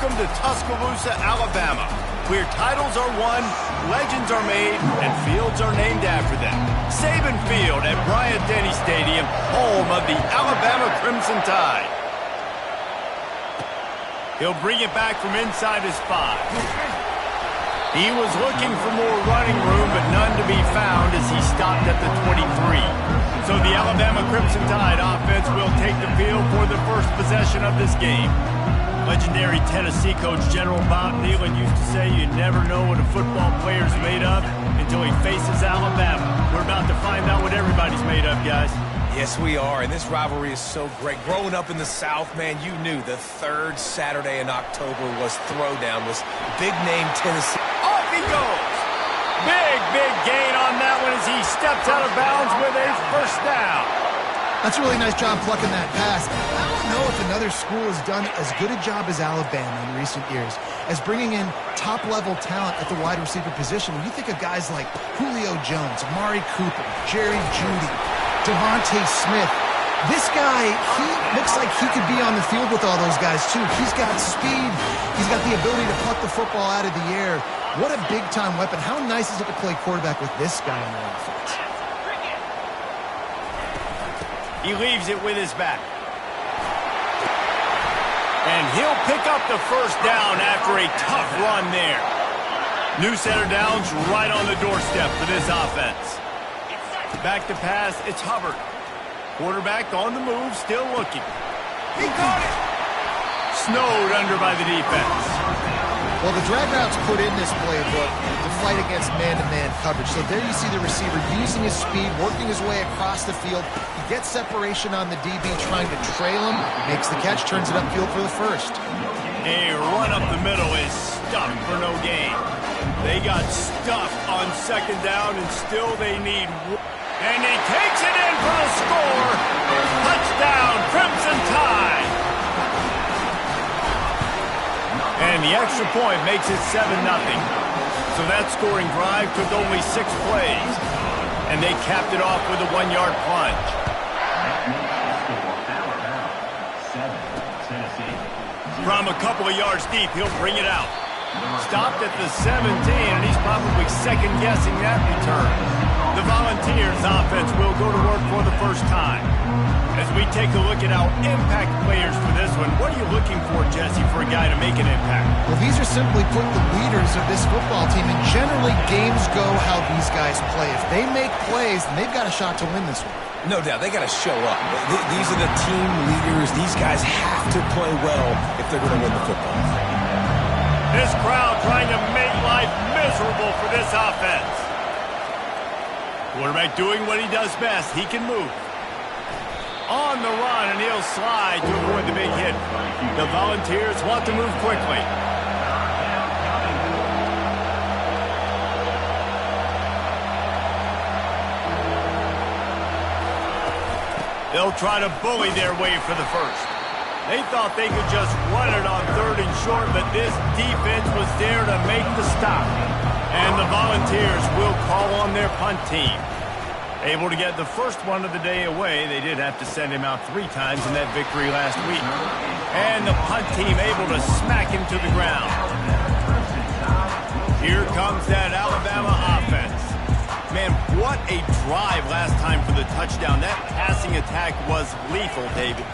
Welcome to Tuscaloosa, Alabama, where titles are won, legends are made, and fields are named after them. Saban Field at Bryant-Denny Stadium, home of the Alabama Crimson Tide. He'll bring it back from inside his 5. He was looking for more running room, but none to be found as he stopped at the 23. So the Alabama Crimson Tide offense will take the field for the first possession of this game. Legendary Tennessee coach General Bob Neyland used to say you never know what a football player's made of until he faces Alabama. We're about to find out what everybody's made of, guys. Yes, we are, and this rivalry is so great. Growing up in the South, man, you knew the third Saturday in October was Throwdown, was big-name Tennessee. Off he goes! Big gain on that one as he steps out of bounds with a first down. That's a really nice job plucking that pass. I don't know if another school has done as good a job as Alabama in recent years as bringing in top-level talent at the wide receiver position. When you think of guys like Julio Jones, Amari Cooper, Jerry Jeudy, Devontae Smith, this guy, he looks like he could be on the field with all those guys, too. He's got speed. He's got the ability to pluck the football out of the air. What a big-time weapon. How nice is it to play quarterback with this guy in the offense? He leaves it with his back. And he'll pick up the first down after a tough run there. New center downs right on the doorstep for this offense. Back to pass, it's Hubbard. Quarterback on the move, still looking. He caught it! Snowed under by the defense. Well, the drag route's put in this playbook to fight against man-to-man coverage. So there you see the receiver using his speed, working his way across the field. He gets separation on the DB, trying to trail him, makes the catch, turns it upfield for the first. A run up the middle is stuffed for no gain. They got stuffed on second down, and still they need... And he takes it in for the score. Touchdown, Crimson Tide. And the extra point makes it 7-0. So that scoring drive took only 6 plays. And they capped it off with a 1-yard plunge. From a couple of yards deep, he'll bring it out. Stopped at the 17, and he's probably second-guessing that return. The Volunteers offense will go to work for the first time. As we take a look at our impact players for this one, what are you looking for, Jesse, for a guy to make an impact? Well, these are simply put the leaders of this football team, and generally games go how these guys play. If they make plays, then they've got a shot to win this one. No doubt, they got to show up. These are the team leaders. These guys have to play well if they're going to win the football. This crowd trying to make life miserable for this offense. Quarterback doing what he does best. He can move. On the run, and he'll slide to avoid the big hit. The Volunteers want to move quickly. They'll try to bully their way for the first. They thought they could just run it on 3rd and short, but this defense was there to make the stop. And the Volunteers will call on their punt team. Able to get the first one of the day away. They did have to send him out 3 times in that victory last week. And the punt team able to smack him to the ground. Here comes that Alabama offense. Man, what a drive last time for the touchdown. That passing attack was lethal, David.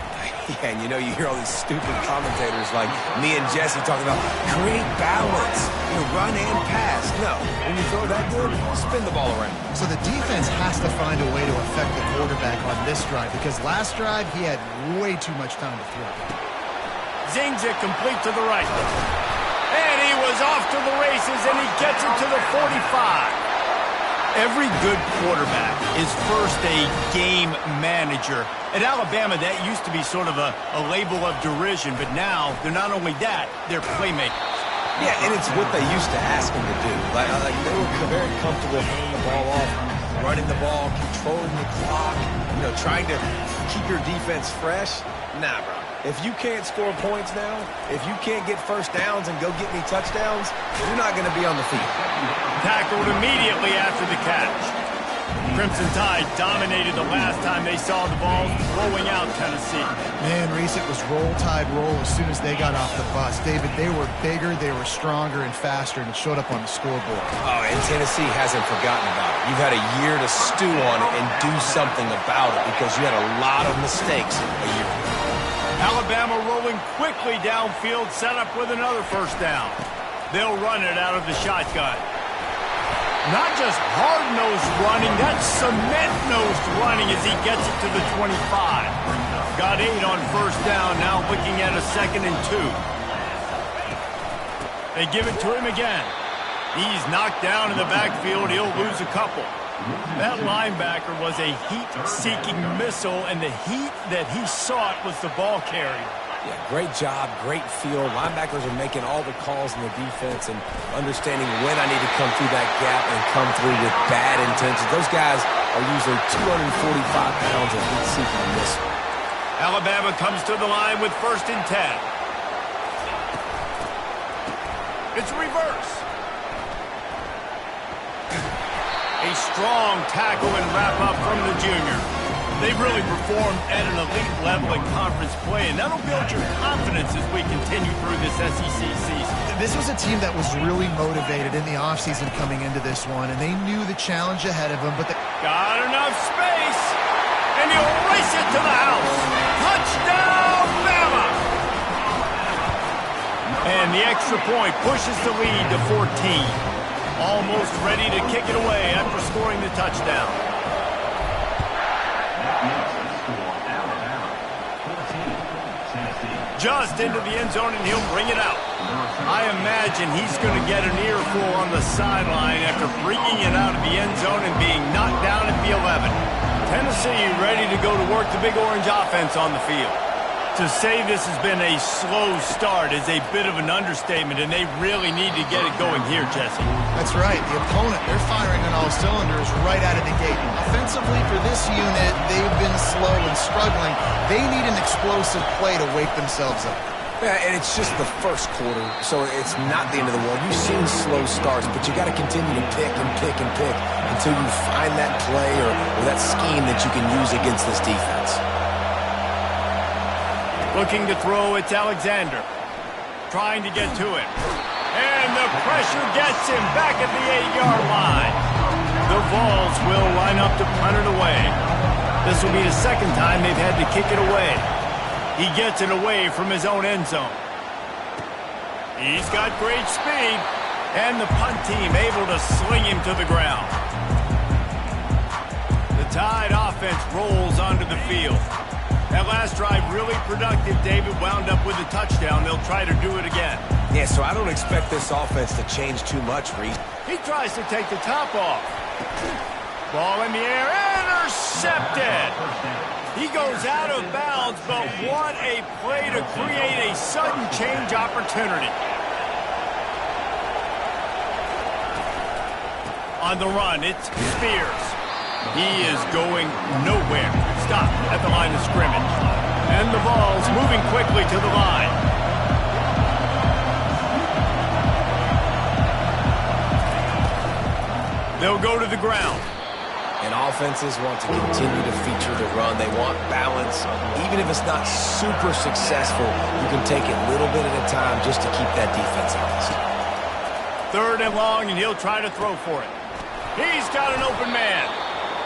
Yeah, and you know, you hear all these stupid commentators like me and Jesse talking about create balance, run and pass. No, when you throw that good, spin the ball around. So the defense has to find a way to affect the quarterback on this drive because last drive he had way too much time to throw. Zings it complete to the right. And he was off to the races, and he gets it to the 45. Every good quarterback is first a game manager. At Alabama, that used to be sort of a label of derision, but now they're not only that, they're playmakers. Yeah, and it's what they used to ask them to do. Like they were very comfortable handing the ball off, running the ball, controlling the clock, trying to keep your defense fresh. Nah, bro. If you can't score points now, if you can't get first downs and go get me touchdowns, you're not going to be on the field. Tackled immediately after the catch. Crimson Tide dominated the last time they saw the ball rolling out Tennessee. Man, Reese, it was roll tide roll as soon as they got off the bus. David, they were bigger, they were stronger and faster, and it showed up on the scoreboard. Oh, and Tennessee hasn't forgotten about it. You've had a year to stew on it and do something about it because you had a lot of mistakes a year ago. Alabama rolling quickly downfield, set up with another first down. They'll run it out of the shotgun. Not just hard-nosed running, that's cement-nosed running as he gets it to the 25. Got 8 on first down, now looking at a 2nd and 2. They give it to him again. He's knocked down in the backfield, he'll lose a couple. That linebacker was a heat-seeking missile, and the heat that he sought was the ball carrier. Yeah, great job, great feel. Linebackers are making all the calls in the defense and understanding when I need to come through that gap and come through with bad intentions. Those guys are usually 245 pounds of heat-seeking missile. Alabama comes to the line with 1st and 10. It's reverse. A strong tackle and wrap-up from the junior. They've really performed at an elite level in conference play, and that'll build your confidence as we continue through this SEC season. This was a team that was really motivated in the offseason coming into this one, and they knew the challenge ahead of them, but they got enough space, and he'll race it to the house. Touchdown, Bama! And the extra point pushes the lead to 14. Almost ready to kick it away after scoring the touchdown. Just into the end zone, and he'll bring it out. I imagine he's going to get an earful on the sideline after bringing it out of the end zone and being knocked down at the 11. Tennessee ready to go to work the Big Orange offense on the field. To say this has been a slow start is a bit of an understatement, and they really need to get it going here, Jesse. That's right. The opponent, they're firing on all cylinders right out of the gate. Offensively, for this unit, they've been slow and struggling. They need an explosive play to wake themselves up. Yeah, and it's just the first quarter, so it's not the end of the world. You've seen slow starts, but you got to continue to pick and pick and pick until you find that play or that scheme that you can use against this defense. Looking to throw, it's Alexander. Trying to get to it. And the pressure gets him back at the 8-yard line. The Vols will line up to punt it away. This will be the 2nd time they've had to kick it away. He gets it away from his own end zone. He's got great speed. And the punt team able to sling him to the ground. The Tide offense rolls onto the field. That last drive really productive. David wound up with a touchdown. They'll try to do it again. Yeah, so I don't expect this offense to change too much, Reese. He tries to take the top off. Ball in the air, intercepted. He goes out of bounds, but what a play to create a sudden change opportunity. On the run, it's Spears. He is going nowhere. Stop at the line of scrimmage. And the ball's moving quickly to the line. They'll go to the ground. And offenses want to continue to feature the run. They want balance. Even if it's not super successful, you can take it little bit at a time just to keep that defense honest. 3rd and long, and he'll try to throw for it. He's got an open man.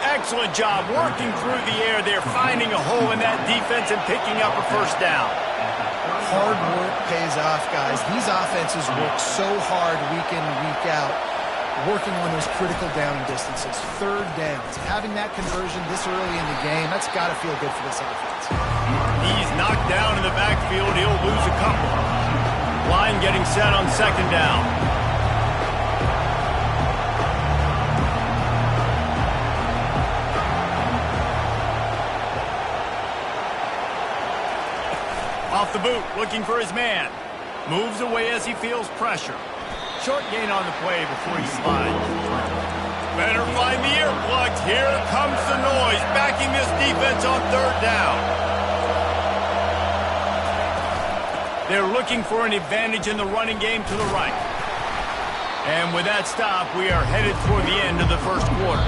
Excellent job working through the air there, finding a hole in that defense and picking up a first down. Hard work pays off, guys. These offenses work so hard week in and week out, working on those critical down distances, 3rd downs. Having that conversion this early in the game, that's got to feel good for this offense. He's knocked down in the backfield. He'll lose a couple. Line getting set on 2nd down. Off the boot, looking for his man. Moves away as he feels pressure. Short gain on the play before he slides. Better find the earplugs. Here comes the noise, backing this defense on 3rd down. They're looking for an advantage in the running game to the right. And with that stop, we are headed toward the end of the 1st quarter.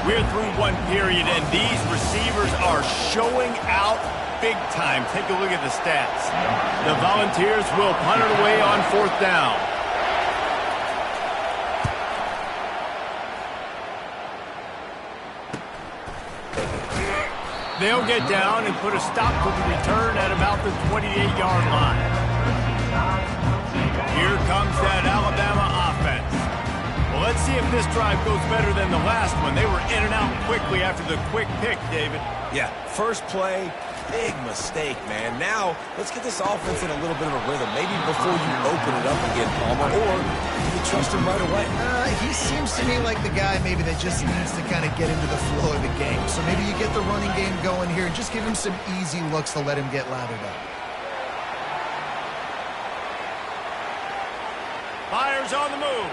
We're through one period, and these receivers are showing out big time. Take a look at the stats. The Volunteers will punt it away on 4th down. They'll get down and put a stop to the return at about the 28-yard line. Here comes that Alabama offense. Well, let's see if this drive goes better than the last one. They were in and out quickly after the quick pick, David. Yeah, first play, big mistake, man. Now, let's get this offense in a little bit of a rhythm. Maybe before you open it up again, Palmer, or do you trust him right away? He seems to me like the guy maybe that just needs to kind of get into the flow of the game. So maybe you get the running game going here and just give him some easy looks to let him get lathered up. Fires on the move.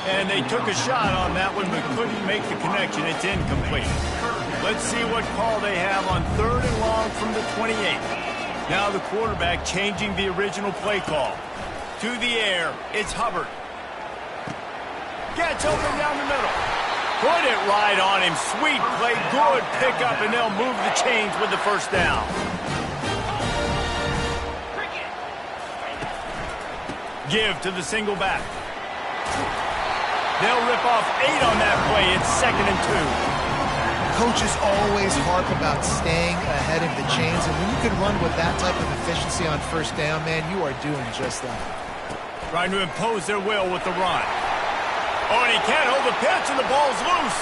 And they took a shot on that one, but couldn't make the connection. It's incomplete. Let's see what call they have on 3rd and long from the 28. Now the quarterback changing the original play call. To the air, it's Hubbard. Gets open down the middle. Put it right on him. Sweet play, good pickup, and they'll move the chains with the first down. Give to the single back. They'll rip off 8 on that play. It's 2nd and 2. Coaches always harp about staying ahead of the chains, and when you can run with that type of efficiency on 1st down, man, you are doing just that. Trying to impose their will with the run. Oh, and he can't hold the pitch, and the ball's loose.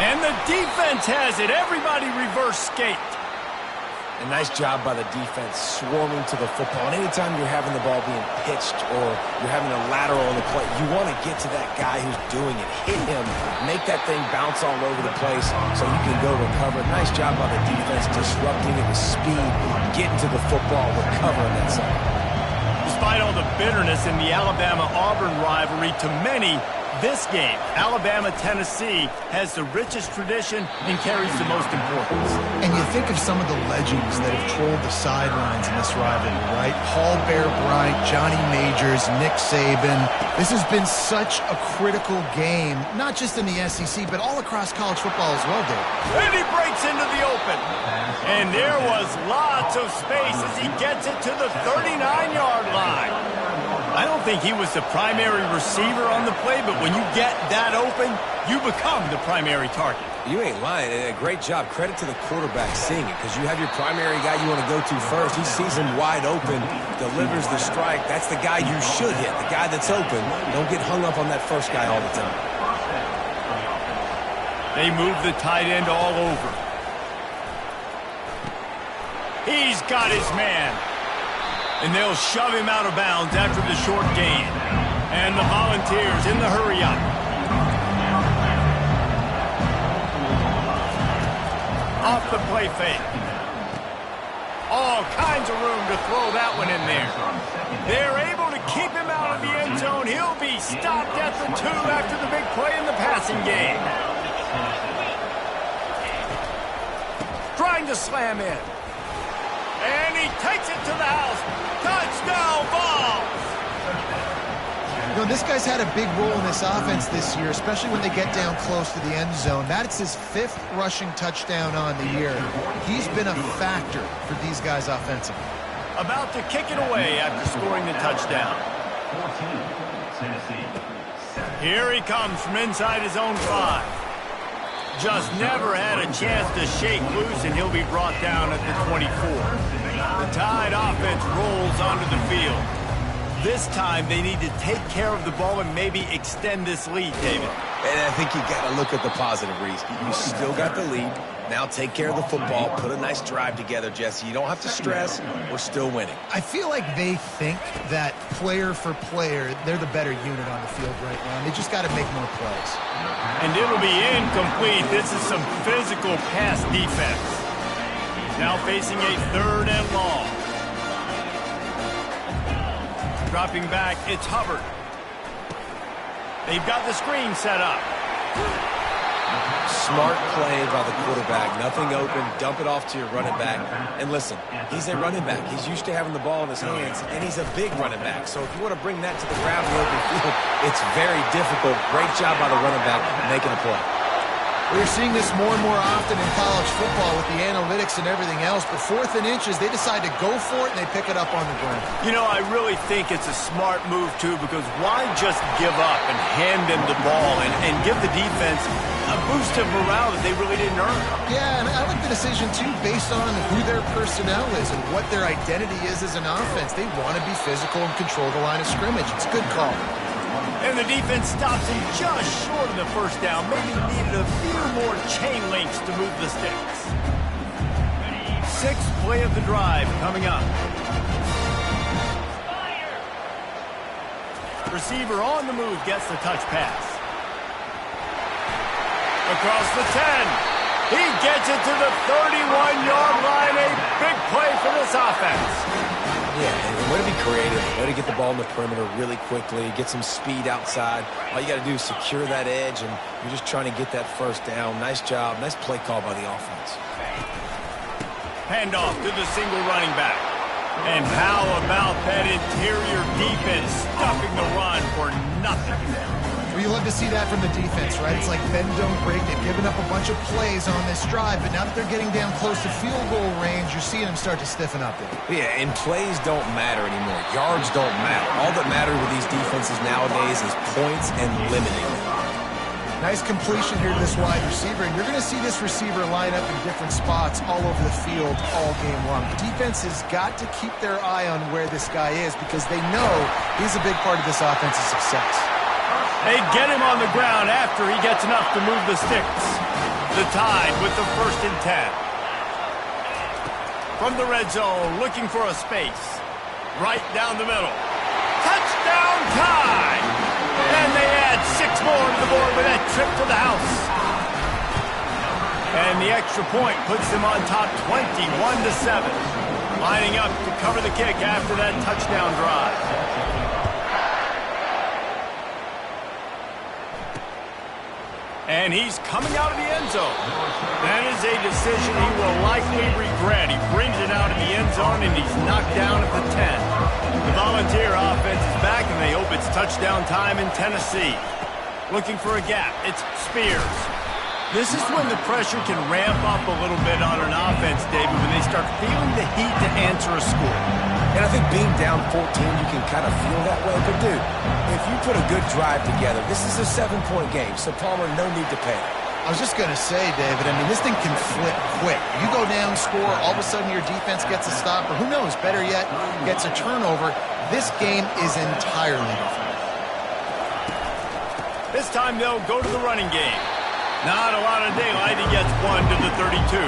And the defense has it. Everybody reverse skate. A nice job by the defense swarming to the football. And anytime you're having the ball being pitched or you're having a lateral in the play, you want to get to that guy who's doing it. Hit him. Make that thing bounce all over the place so you can go recover. Nice job by the defense disrupting it with speed, getting to the football, recovering that side. Despite all the bitterness in the Alabama-Auburn rivalry, to many, this game, Alabama-Tennessee, has the richest tradition and carries the most importance. And you think of some of the legends that have trolled the sidelines in this rivalry, right? Paul Bear Bryant, Johnny Majors, Nick Saban. This has been such a critical game, not just in the SEC, but all across college football as well, Dave. And he breaks into the open. And there was lots of space as he gets it to the 39-yard line. I don't think he was the primary receiver on the play, but when you get that open, you become the primary target. You ain't lying. And a great job. Credit to the quarterback seeing it, because you have your primary guy you want to go to first. He sees him wide open, delivers the strike. That's the guy you should hit, the guy that's open. Don't get hung up on that first guy all the time. They move the tight end all over. He's got his man. And they'll shove him out of bounds after the short gain. And the Volunteers in the hurry-up. Off the play fake. All kinds of room to throw that one in there. They're able to keep him out of the end zone. He'll be stopped at the 2 after the big play in the passing game. Trying to slam in. And he takes it to the house. Touchdown Vols! You know, this guy's had a big role in this offense this year, especially when they get down close to the end zone. That's his 5th rushing touchdown on the year. He's been a factor for these guys offensively. About to kick it away after scoring the touchdown. Here he comes from inside his own 5. Just never had a chance to shake loose, and he'll be brought down at the 24. The Tide offense rolls onto the field. This time, they need to take care of the ball and maybe extend this lead, David. And I think you got to look at the positive, Reese. You still got the lead. Now take care of the football. Put a nice drive together, Jesse. You don't have to stress. We're still winning. I feel like they think that player for player, they're the better unit on the field right now. They just got to make more plays. And it'll be incomplete. This is some physical pass defense. Now facing a 3rd and long. Dropping back, it's Hubbard. They've got the screen set up. Smart play by the quarterback. Nothing open. Dump it off to your running back. And listen, he's a running back. He's used to having the ball in his hands, and he's a big running back. So if you want to bring that to the ground in the open field, it's very difficult. Great job by the running back making a play. We're seeing this more and more often in college football with the analytics and everything else, but 4th and inches, they decide to go for it, and they pick it up on the ground. You know, I really think it's a smart move, too, because why just give up and hand them the ball and give the defense a boost of morale that they really didn't earn? Yeah, and I like the decision, too, based on who their personnel is and what their identity is as an offense. They want to be physical and control the line of scrimmage. It's a good call. And the defense stops him just short of the first down. Maybe needed a few more chain links to move the sticks. 6th play of the drive coming up. Receiver on the move gets the touch pass. Across the 10. He gets it to the 31-yard line. A big play for this offense. Yeah, and way to be creative, way to get the ball in the perimeter really quickly, get some speed outside. All you got to do is secure that edge, and you're just trying to get that first down. Nice job. Nice play call by the offense. Handoff to the single running back. And how about that interior defense stuffing the run for nothing? Well, you love to see that from the defense, right? It's like bend, don't break. They've given up a bunch of plays on this drive, but now that they're getting down close to field goal range, you're seeing them start to stiffen up there. Yeah, and plays don't matter anymore. Yards don't matter. All that matters with these defenses nowadays is points and limiting them. Nice completion here to this wide receiver, and you're going to see this receiver line up in different spots all over the field all game long. The defense has got to keep their eye on where this guy is because they know he's a big part of this offense's success. They get him on the ground after he gets enough to move the sticks. The Tide with the 1st and 10. From the red zone, looking for a space. Right down the middle. Touchdown Tide! And they add 6 more to the board with that trip to the house. And the extra point puts them on top 21-7. Lining up to cover the kick after that touchdown drive. And he's coming out of the end zone. That is a decision he will likely regret. He brings it out of the end zone, and he's knocked down at the 10. The Volunteer offense is back, and they hope it's touchdown time in Tennessee. Looking for a gap. It's Spears. This is when the pressure can ramp up a little bit on an offense, David, when they start feeling the heat to answer a score. And I think being down 14, you can kind of feel that way. But, dude, if you put a good drive together, this is a 7-point game, so Palmer, no need to panic. I was just going to say, David, I mean, this thing can flip quick. You go down, score, all of a sudden your defense gets a stop, or who knows, better yet, gets a turnover. This game is entirely different. This time they'll go to the running game. Not a lot of daylight. He gets 1 to the 32.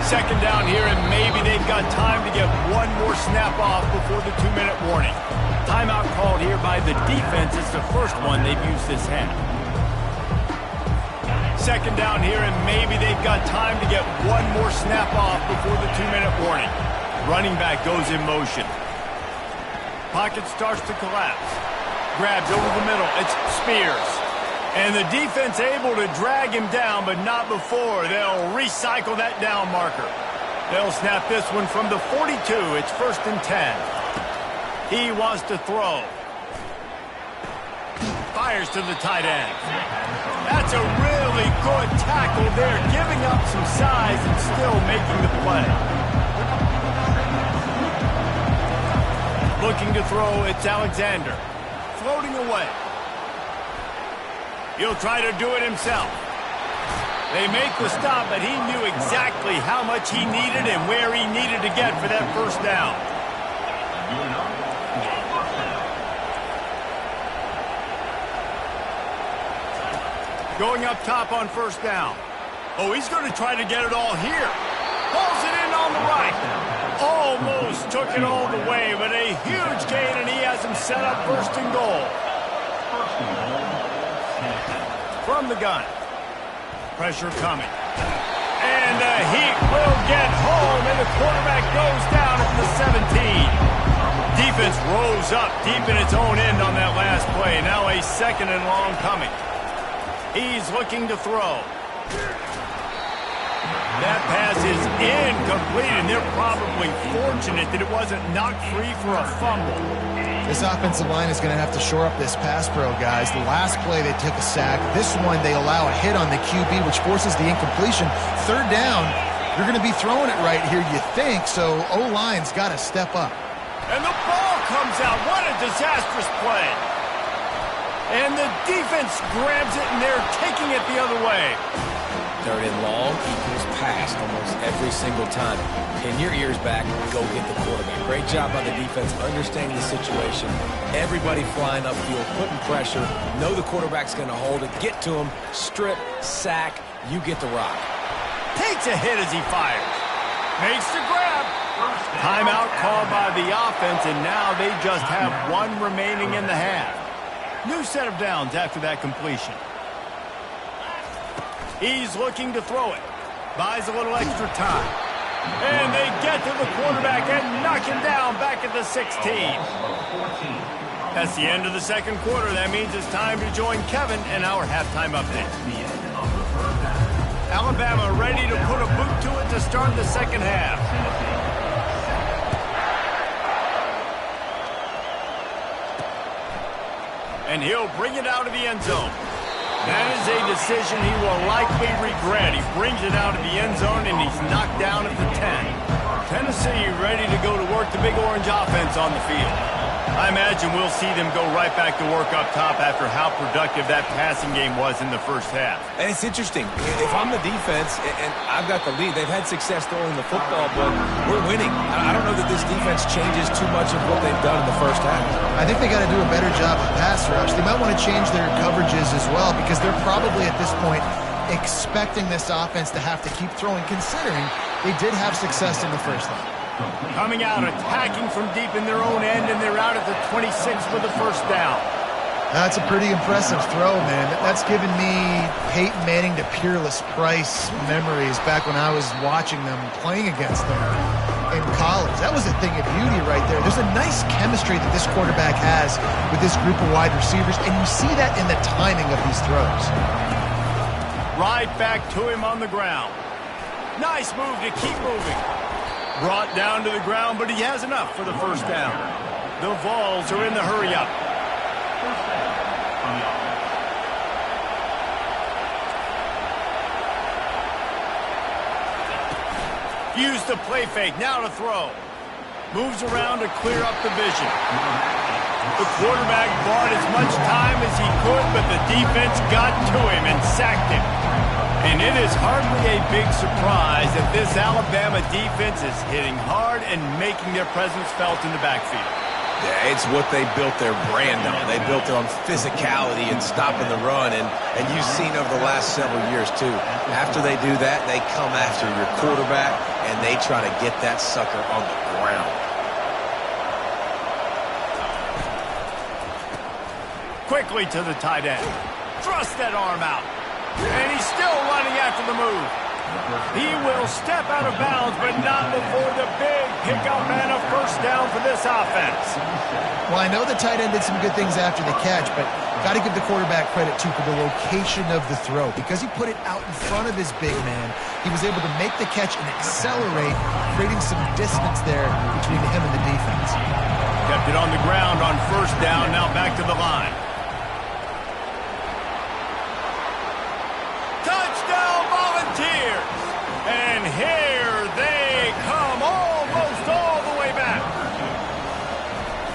2nd down here, and maybe they've got time to get one more snap off before the 2-minute warning. Timeout called here by the defense. It's the first one they've used this half. 2nd down here, and maybe they've got time to get one more snap off before the 2-minute warning. Running back goes in motion. Pocket starts to collapse. Grabs over the middle. It's Spears. And the defense able to drag him down, but not before. They'll recycle that down marker. They'll snap this one from the 42. It's 1st and 10. He wants to throw. Fires to the tight end. That's a really good tackle there, giving up some size and still making the play. Looking to throw, it's Alexander. Floating away. He'll try to do it himself. They make the stop, but he knew exactly how much he needed and where he needed to get for that 1st down. Going up top on 1st down. Oh, he's going to try to get it all here. Pulls it in on the right. Almost took it all the way, but a huge gain, and he has him set up 1st and goal. From the gun. Pressure coming. And the heat will get home, and the quarterback goes down at the 17. Defense rose up deep in its own end on that last play. Now a 2nd and long coming. He's looking to throw. That pass is incomplete, and they're probably fortunate that it wasn't knocked free for a fumble. This offensive line is going to have to shore up this pass pro, guys. The last play, they took a sack. This one, they allow a hit on the QB, which forces the incompletion. Third down, you're going to be throwing it right here, you think, so O-line's got to step up. And the ball comes out. What a disastrous play. And the defense grabs it, and they're taking it the other way. Third and long equals pass almost every single time. Pin your ears back, go get the quarterback. Great job by the defense understanding the situation. Everybody flying upfield, putting pressure. Know the quarterback's going to hold it. Get to him, strip, sack. You get the rock. Takes a hit as he fires. Makes the grab. Timeout called by the offense, and now they just have one remaining in the half. New set of downs after that completion. He's looking to throw it. Buys a little extra time. And they get to the quarterback and knock him down back at the 16. That's the end of the second quarter. That means it's time to join Kevin in our halftime update. Alabama ready to put a boot to it to start the second half. And he'll bring it out of the end zone. That is a decision he will likely regret. He brings it out of the end zone, and he's knocked down at the 10. Tennessee ready to go to work the Big Orange offense on the field. I imagine we'll see them go right back to work up top after how productive that passing game was in the first half. And it's interesting. If I'm the defense and I've got the lead, they've had success throwing the football, but we're winning. I don't know that this defense changes too much of what they've done in the first half. I think they got to do a better job of pass rush. They might want to change their coverages as well because they're probably at this point expecting this offense to have to keep throwing, considering they did have success in the first half. Coming out, attacking from deep in their own end, and they're out at the 26 for the first down. That's a pretty impressive throw, man. That's given me Peyton Manning to Peerless Price memories back when I was watching them, playing against them in college. That was a thing of beauty right there. There's a nice chemistry that this quarterback has with this group of wide receivers, and you see that in the timing of these throws. Right back to him on the ground. Nice move to keep moving. Brought down to the ground, but he has enough for the first down. The Vols are in the hurry-up. Use the play fake, now to throw. Moves around to clear up the vision. The quarterback bought as much time as he could, but the defense got to him and sacked him. And it is hardly a big surprise that this Alabama defense is hitting hard and making their presence felt in the backfield. Yeah, it's what they built their brand on. They built it on physicality and stopping the run, and you've seen over the last several years, too. After they do that, they come after your quarterback, and they try to get that sucker on the ground. Quickly to the tight end. Thrust that arm out. And he's still running after the move. He will step out of bounds, but not before the big pickup and a first down for this offense. Well, I know the tight end did some good things after the catch, but got to give the quarterback credit, too, for the location of the throw. Because he put it out in front of his big man, he was able to make the catch and accelerate, creating some distance there between him and the defense. Kept it on the ground on first down, now back to the line. Touchdown Volunteers! And here they come, almost all the way back.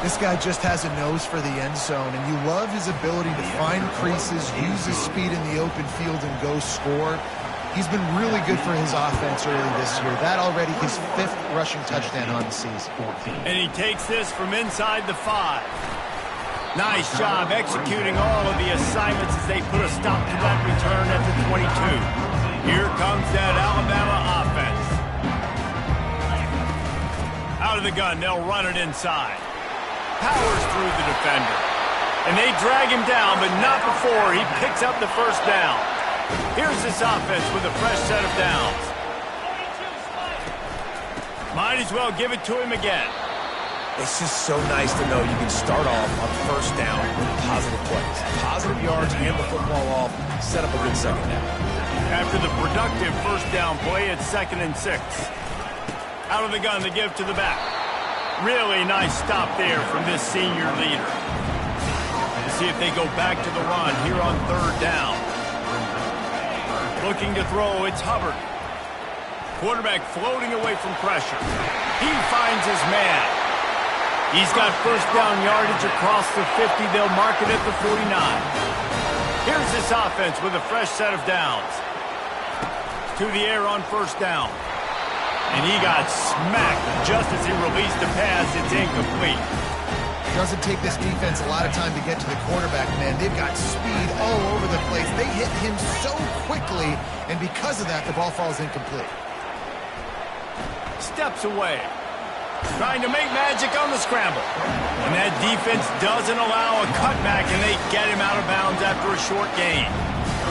This guy just has a nose for the end zone, and you love his ability to find creases, use his speed in the open field, and go score. He's been really good for his offense early this year. That already his 5th rushing touchdown on the season. And he takes this from inside the 5. Nice job executing all of the assignments as they put a stop to that return at the 22. Here comes that Alabama offense. Out of the gun, they'll run it inside. Powers through the defender. And they drag him down, but not before he picks up the first down. Here's this offense with a fresh set of downs. Might as well give it to him again. It's just so nice to know you can start off on first down with positive plays. Positive yards, hand the football off, set up a good second down. After the productive first down play, it's 2nd and 6. Out of the gun, the give to the back. Really nice stop there from this senior leader. Let's see if they go back to the run here on 3rd down. Looking to throw, it's Hubbard. Quarterback floating away from pressure. He finds his man. He's got 1st down yardage across the 50. They'll mark it at the 49. Here's this offense with a fresh set of downs. To the air on 1st down. And he got smacked just as he released the pass. It's incomplete. Doesn't take this defense a lot of time to get to the quarterback, man. They've got speed all over the place. They hit him so quickly, and because of that, the ball falls incomplete. Steps away. Trying to make magic on the scramble. And that defense doesn't allow a cutback, and they get him out of bounds after a short gain.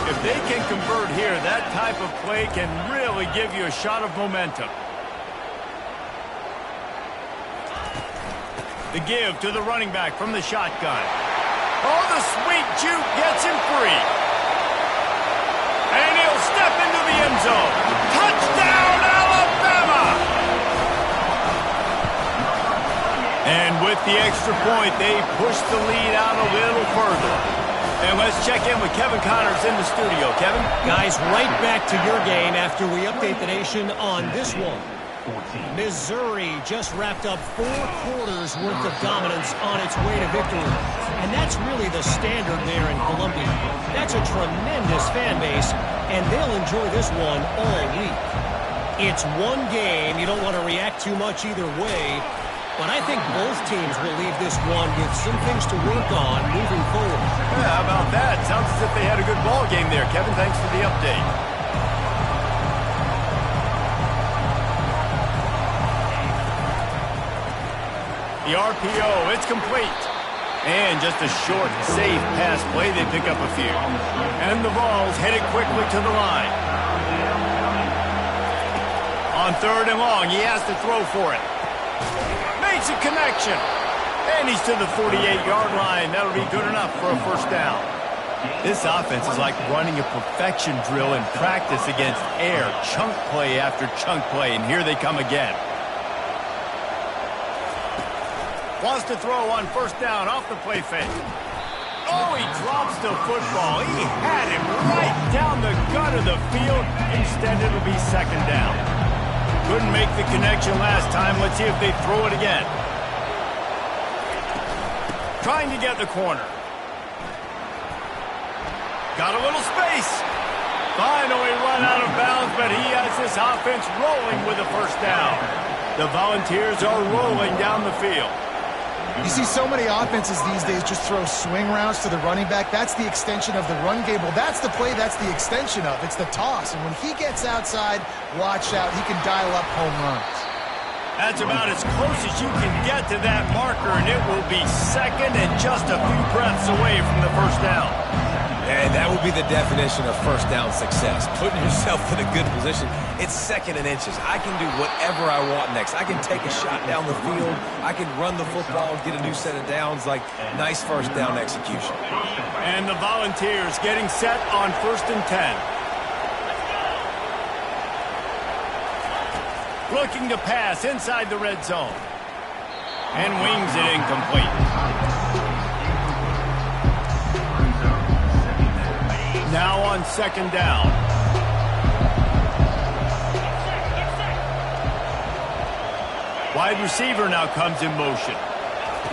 If they can convert here, that type of play can really give you a shot of momentum. The give to the running back from the shotgun. Oh, the sweet juke gets him free. And he'll step into the end zone. Touchdown, Alabama! And with the extra point, they push the lead out a little further. And let's check in with Kevin Connors in the studio. Kevin? Guys, right back to your game after we update the nation on this one. Missouri just wrapped up 4 quarters worth of dominance on its way to victory. And that's really the standard there in Columbia. That's a tremendous fan base, and they'll enjoy this one all week. It's one game. You don't want to react too much either way. But I think both teams will leave this one with some things to work on moving forward. Yeah, how about that? Sounds as if they had a good ball game there. Kevin, thanks for the update. The RPO, it's complete. And just a short, safe pass play. They pick up a few. And the ball's headed quickly to the line. On 3rd and long, he has to throw for it. Makes a connection. And he's to the 48-yard line. That'll be good enough for a 1st down. This offense is like running a perfection drill in practice against air. Chunk play after chunk play. And here they come again. Wants to throw on 1st down off the play fake. Oh, he drops the football. He had him right down the gut of the field. Instead, it'll be 2nd down. Couldn't make the connection last time. Let's see if they throw it again. Trying to get the corner. Got a little space. Finally run out of bounds, but he has this offense rolling with a 1st down. The Volunteers are rolling down the field. You see so many offenses these days just throw swing routes to the running back. That's the extension of the run game. Well, that's the play that's the extension of. It's the toss. And when he gets outside, watch out. He can dial up home runs. That's about as close as you can get to that marker, and it will be 2nd and just a few breaths away from the 1st down. And that would be the definition of 1st down success. Putting yourself in a good position. It's 2nd and inches. I can do whatever I want next. I can take a shot down the field. I can run the football and get a new set of downs. Like, nice 1st down execution. And the Volunteers getting set on 1st and 10. Looking to pass inside the red zone. And wings it incomplete. Now on 2nd down. Wide receiver now comes in motion.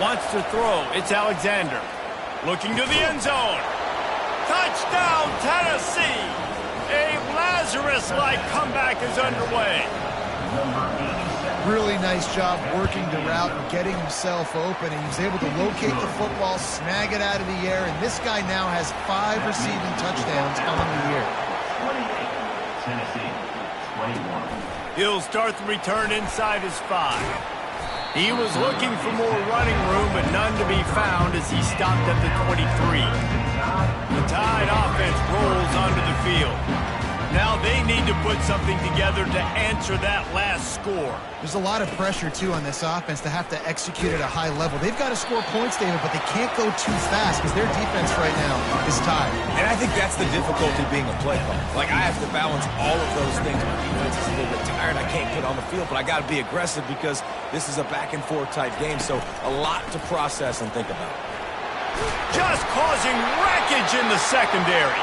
Wants to throw. It's Alexander. Looking to the end zone. Touchdown, Tennessee! A Lazarus-like comeback is underway. Really nice job working the route and getting himself open. And he was able to locate the football, snag it out of the air, and this guy now has 5 receiving touchdowns on the year. He'll start the return inside his 5. He was looking for more running room, but none to be found as he stopped at the 23. The Tide offense rolls onto the field. Now they need to put something together to answer that last score. There's a lot of pressure, too, on this offense to have to execute at a high level. They've got to score points, David, but they can't go too fast because their defense right now is tired. And I think that's the difficulty being a play caller. Like, I have to balance all of those things. My defense is little bit tired. I can't get on the field, but I got to be aggressive because this is a back-and-forth type game, so a lot to process and think about. Just causing wreckage in the secondary.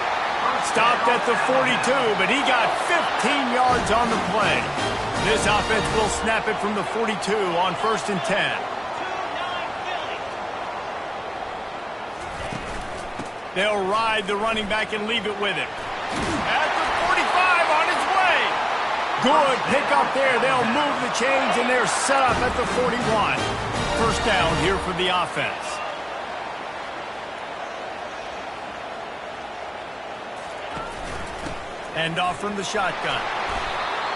Stopped at the 42, but he got 15 yards on the play. This offense will snap it from the 42 on 1st and 10. They'll ride the running back and leave it with him. At the 45 on his way. Good pickup there. They'll move the chains, and they're set up at the 41. First down here for the offense. End off from the shotgun.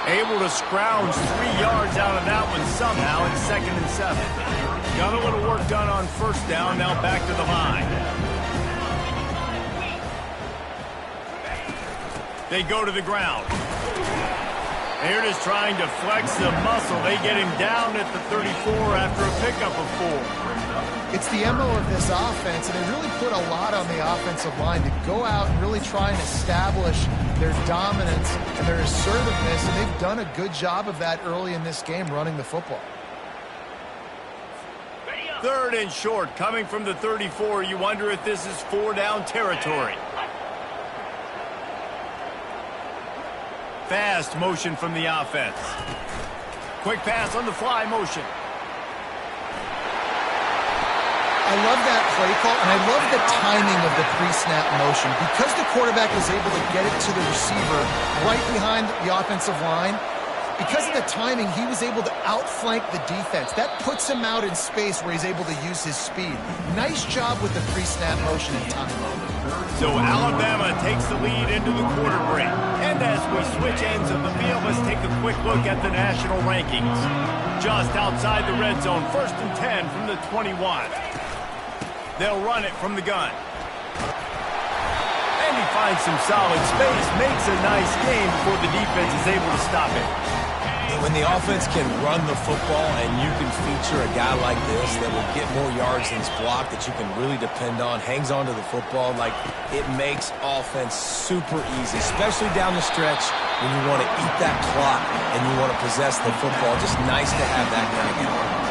Able to scrounge 3 yards out of that one somehow in 2nd and 7. Got a little work done on 1st down. Now back to the line. They go to the ground. They're just trying to flex the muscle. They get him down at the 34 after a pickup of 4. It's the MO of this offense, and they really put a lot on the offensive line to go out and really try and establish their dominance and their assertiveness, and they've done a good job of that early in this game running the football. 3rd and short, coming from the 34. You wonder if this is 4-down territory. Fast motion from the offense. Quick pass on the fly motion. I love that play call, and I love the timing of the pre-snap motion. Because the quarterback was able to get it to the receiver right behind the offensive line, because of the timing, he was able to outflank the defense. That puts him out in space where he's able to use his speed. Nice job with the pre-snap motion and timing. So Alabama takes the lead into the quarter break. And as we switch ends of the field, let's take a quick look at the national rankings. Just outside the red zone, 1st and 10 from the 21. They'll run it from the gun. And he finds some solid space, makes a nice game before the defense is able to stop it. When the offense can run the football and you can feature a guy like this that will get more yards than his block that you can really depend on, hangs on to the football, like it makes offense super easy, especially down the stretch when you want to eat that clock and you want to possess the football. Just nice to have that kind of guy.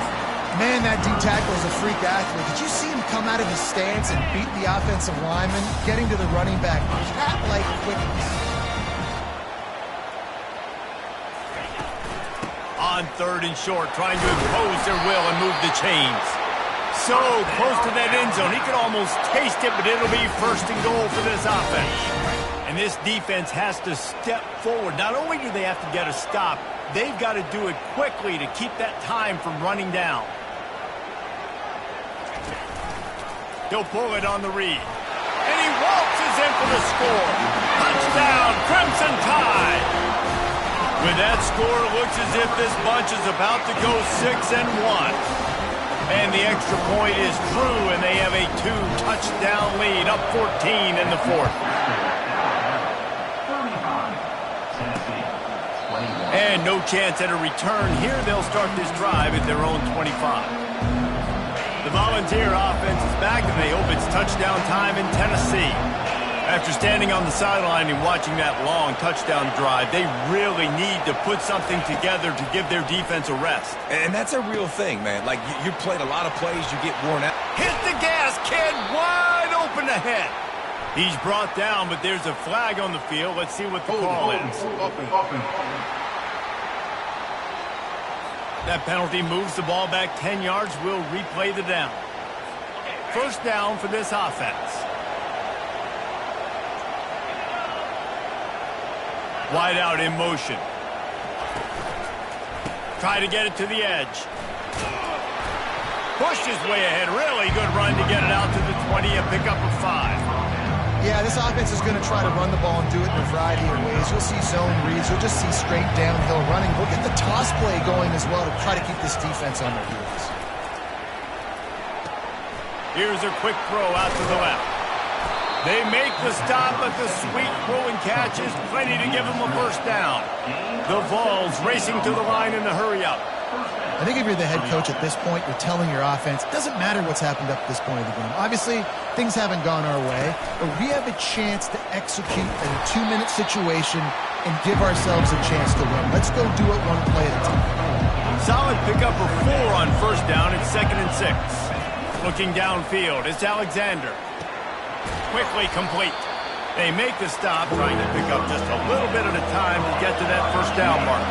Man, that D-tackle is a freak athlete. Did you see him come out of his stance and beat the offensive lineman, getting to the running back? Cat-like quickness. On 3rd and short, trying to impose their will and move the chains. So close to that end zone, he could almost taste it, but it'll be 1st and goal for this offense. And this defense has to step forward. Not only do they have to get a stop, they've got to do it quickly to keep that time from running down. He'll pull it on the read. And he waltzes in for the score. Touchdown, Crimson Tide. With that score, it looks as if this bunch is about to go 6-1. And the extra point is true, and they have a 2-touchdown lead, up 14 in the 4th. And no chance at a return here. They'll start this drive at their own 25. The Volunteer offense is back, and they hope it's touchdown time in Tennessee. After standing on the sideline and watching that long touchdown drive, they really need to put something together to give their defense a rest. And that's a real thing, man. Like, you played a lot of plays, you get worn out. Hit the gas, kid! Wide open ahead. He's brought down, but there's a flag on the field. Let's see what the call is. That penalty moves the ball back 10 yards. We'll replay the down. 1st down for this offense. Wide out in motion. Try to get it to the edge. Pushed his way ahead. Really good run to get it out to the 20, a pickup of 5. Yeah, this offense is going to try to run the ball and do it in a variety of ways. You'll see zone reads. You'll just see straight downhill running. We'll get the toss play going as well to try to keep this defense on their heels. Here's a quick throw out to the left. They make the stop, but the sweet throw and catch is plenty to give them a 1st down. The Vols racing to the line in the hurry-up. I think if you're the head coach at this point, you're telling your offense, it doesn't matter what's happened up to this point of the game. Obviously, things haven't gone our way, but we have a chance to execute in a 2-minute situation and give ourselves a chance to win. Let's go do it one play at a time. Solid pickup of 4 on first down. It's 2nd and 6. Looking downfield, it's Alexander. Quickly complete. They make the stop, trying to pick up just a little bit at a time to get to that first down mark.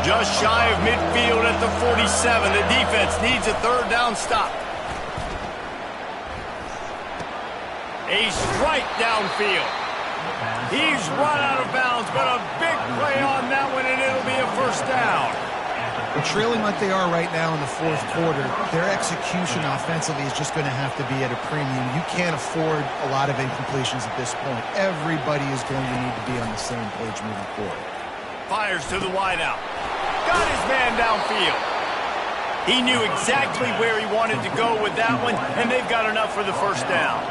Just shy of midfield at the 47. The defense needs a 3rd down stop. A strike downfield. He's run out of bounds, but a big play on that one, and it'll be a first down. We're trailing like they are right now in the 4th quarter. Their execution offensively is just going to have to be at a premium. You can't afford a lot of incompletions at this point. Everybody is going to need to be on the same page moving forward. Fires to the wideout. Got his man downfield. He knew exactly where he wanted to go with that one, and they've got enough for the first down.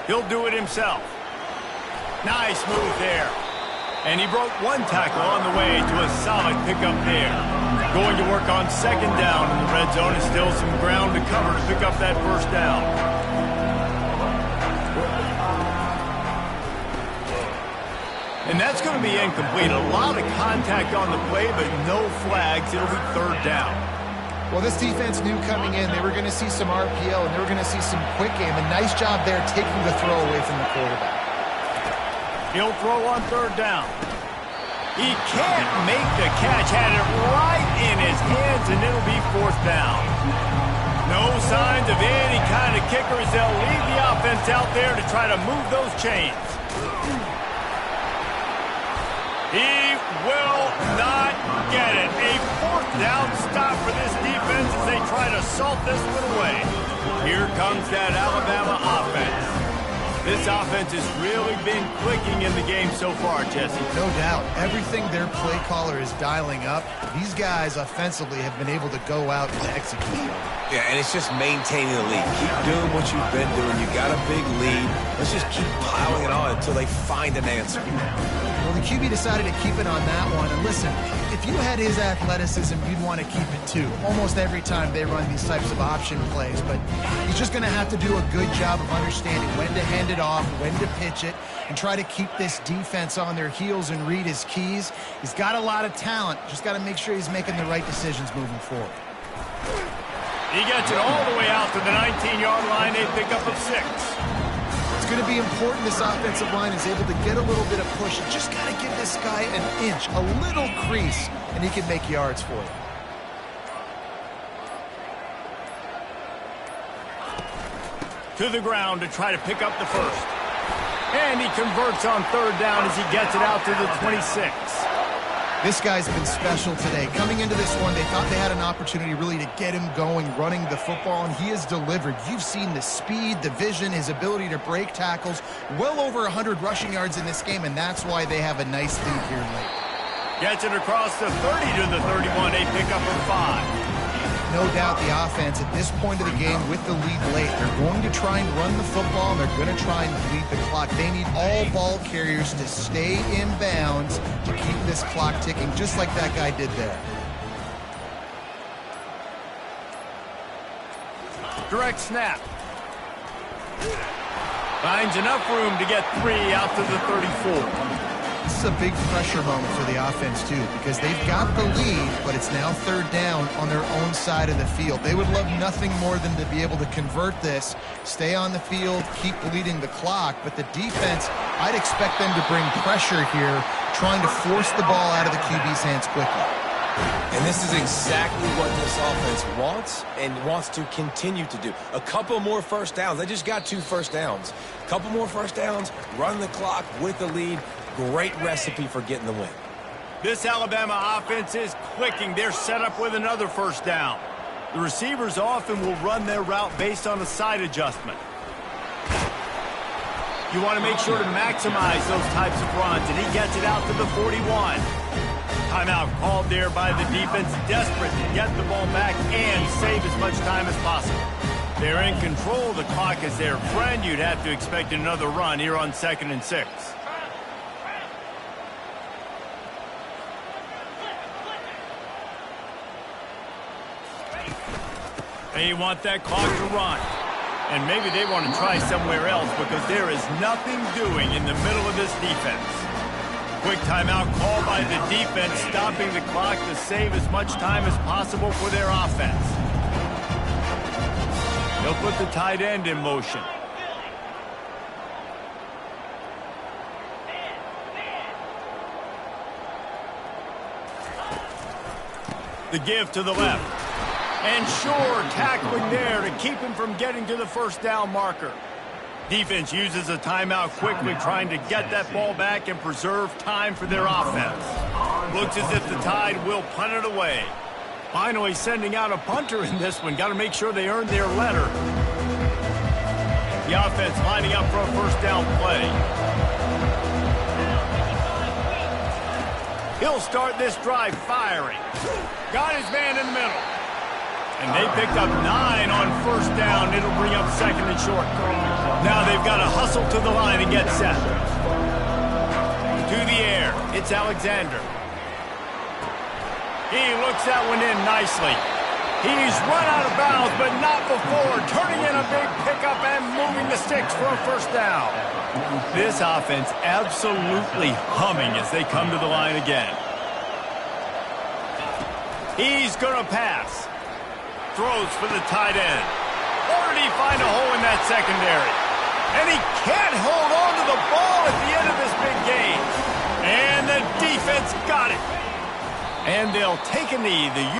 He'll do it himself. Nice move there. And he broke one tackle on the way to a solid pickup there. Going to work on 2nd down in the red zone, and still some ground to cover to pick up that first down. And that's going to be incomplete. A lot of contact on the play, but no flags. It'll be 3rd down. Well, this defense knew coming in they were going to see some RPO and they were going to see some quick game. A nice job there taking the throw away from the quarterback. He'll throw on 3rd down. He can't make the catch. Had it right in his hands, and it'll be 4th down. No signs of any kind of kickers. They'll leave the offense out there to try to move those chains. He will not get it. A 4th down stop for this defense as they try to salt this one away. Here comes that Alabama offense. This offense has really been clicking in the game so far, Jesse. No doubt. Everything their play caller is dialing up, these guys offensively have been able to go out and execute. Yeah, and it's just maintaining the lead. Keep doing what you've been doing. You got a big lead. Let's just keep piling it on until they find an answer. Well, the QB decided to keep it on that one. And listen, if you had his athleticism, you'd want to keep it too. Almost every time they run these types of option plays. But he's just going to have to do a good job of understanding when to hand it off, when to pitch it, and try to keep this defense on their heels and read his keys. He's got a lot of talent. Just got to make sure he's making the right decisions moving forward. He gets it all the way out to the 19-yard line. A pickup of 6. It's going to be important this offensive line is able to get a little bit of push. You just got to give this guy an inch, a little crease, and he can make yards for you. To the ground to try to pick up the first. And he converts on 3rd down as he gets it out to the 26. This guy's been special today. Coming into this one, they thought they had an opportunity really to get him going, running the football, and he has delivered. You've seen the speed, the vision, his ability to break tackles. Well over 100 rushing yards in this game, and that's why they have a nice lead here late. Gets it across the 30 to the 31, a pickup of 5. No doubt the offense at this point of the game with the lead late, they're going to try and run the football, and they're going to try and bleed the clock. They need all ball carriers to stay in bounds to keep this clock ticking, just like that guy did there. Direct snap. Finds enough room to get 3 out to the 34. This is a big pressure moment for the offense, too, because they've got the lead, but it's now 3rd down on their own side of the field. They would love nothing more than to be able to convert this, stay on the field, keep bleeding the clock, but the defense, I'd expect them to bring pressure here, trying to force the ball out of the QB's hands quickly. And this is exactly what this offense wants and wants to continue to do. A couple more first downs. They just got 2 first downs. A couple more first downs, run the clock with the lead. Great recipe for getting the win. This Alabama offense is clicking. They're set up with another first down. The receivers often will run their route based on a side adjustment. You want to make sure to maximize those types of runs, and he gets it out to the 41. Timeout called there by the defense, desperate to get the ball back and save as much time as possible. They're in control. The clock is their friend. You'd have to expect another run here on 2nd and 6. They want that clock to run. And maybe they want to try somewhere else because there is nothing doing in the middle of this defense. Quick timeout called by the defense, stopping the clock to save as much time as possible for their offense. They'll put the tight end in motion. The give to the left. And sure, tackling there to keep him from getting to the first down marker. Defense uses a timeout quickly, trying to get that ball back and preserve time for their offense. Looks as if the Tide will punt it away. Finally sending out a punter in this one. Got to make sure they earn their letter. The offense lining up for a first down play. He'll start this drive firing. Got his man in the middle. And they picked up 9 on first down. It'll bring up second and short. Now they've got to hustle to the line and get set. To the air. It's Alexander. He looks that one in nicely. He's run out of bounds, but not before. Turning in a big pickup and moving the sticks for a first down. This offense absolutely humming as they come to the line again. He's going to pass. Throws for the tight end. Or did he find a hole in that secondary? And he can't hold on to the ball at the end of this big game. And the defense got it. And they'll take a knee. The